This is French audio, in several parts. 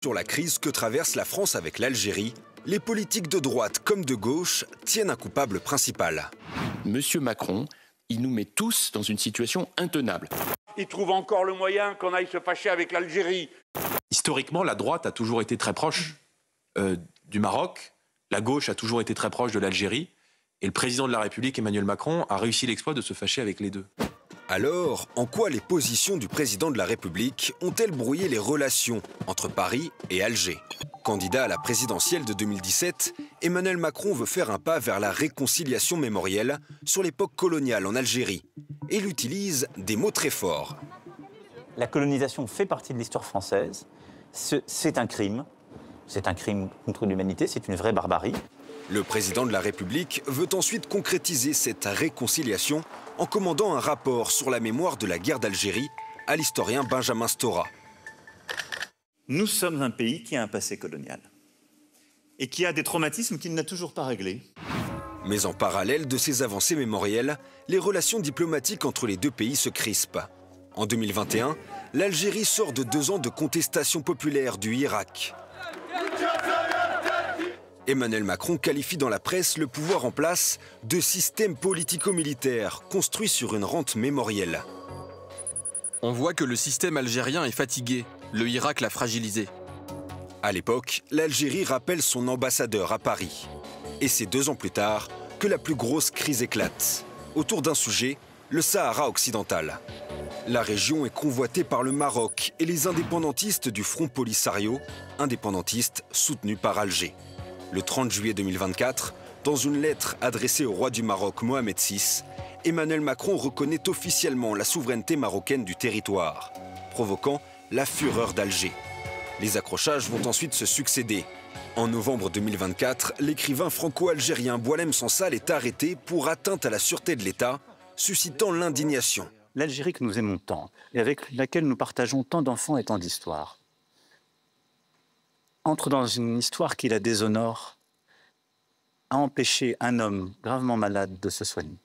Sur la crise que traverse la France avec l'Algérie, les politiques de droite comme de gauche tiennent un coupable principal. Monsieur Macron, il nous met tous dans une situation intenable. Il trouve encore le moyen qu'on aille se fâcher avec l'Algérie. Historiquement, la droite a toujours été très proche du Maroc, la gauche a toujours été très proche de l'Algérie, et le président de la République, Emmanuel Macron, a réussi l'exploit de se fâcher avec les deux. Alors, en quoi les positions du président de la République ont-elles brouillé les relations entre Paris et Alger? Candidat à la présidentielle de 2017, Emmanuel Macron veut faire un pas vers la réconciliation mémorielle sur l'époque coloniale en Algérie. Et il utilise des mots très forts. La colonisation fait partie de l'histoire française. C'est un crime. C'est un crime contre l'humanité, c'est une vraie barbarie. Le président de la République veut ensuite concrétiser cette réconciliation en commandant un rapport sur la mémoire de la guerre d'Algérie à l'historien Benjamin Stora. Nous sommes un pays qui a un passé colonial et qui a des traumatismes qu'il n'a toujours pas réglés. Mais en parallèle de ces avancées mémorielles, les relations diplomatiques entre les deux pays se crispent. En 2021, l'Algérie sort de 2 ans de contestation populaire du Irak. Emmanuel Macron qualifie dans la presse le pouvoir en place de système politico-militaire construit sur une rente mémorielle. On voit que le système algérien est fatigué. Le Irak l'a fragilisé. À l'époque, l'Algérie rappelle son ambassadeur à Paris. Et c'est 2 ans plus tard que la plus grosse crise éclate. Autour d'un sujet, le Sahara occidental. La région est convoitée par le Maroc et les indépendantistes du Front Polisario, indépendantistes soutenus par Alger. Le 30 juillet 2024, dans une lettre adressée au roi du Maroc Mohamed VI, Emmanuel Macron reconnaît officiellement la souveraineté marocaine du territoire, provoquant la fureur d'Alger. Les accrochages vont ensuite se succéder. En novembre 2024, l'écrivain franco-algérien Boualem Sansal est arrêté pour atteinte à la sûreté de l'État, suscitant l'indignation. L'Algérie que nous aimons tant, et avec laquelle nous partageons tant d'enfants et tant d'histoires, entre dans une histoire qui la déshonore, a empêché un homme gravement malade de se soigner.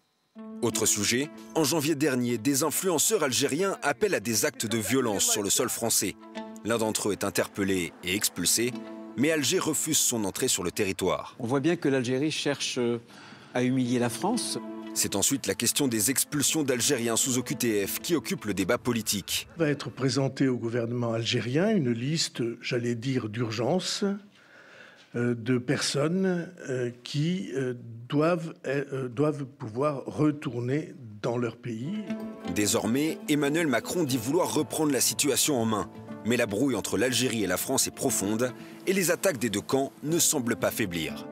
Autre sujet, en janvier dernier, des influenceurs algériens appellent à des actes de violence sur le sol français. L'un d'entre eux est interpellé et expulsé, mais Alger refuse son entrée sur le territoire. On voit bien que l'Algérie cherche à humilier la France. C'est ensuite la question des expulsions d'Algériens sous OQTF qui occupe le débat politique. Va être présentée au gouvernement algérien une liste, j'allais dire, d'urgence de personnes qui doivent pouvoir retourner dans leur pays. Désormais, Emmanuel Macron dit vouloir reprendre la situation en main. Mais la brouille entre l'Algérie et la France est profonde et les attaques des deux camps ne semblent pas faiblir.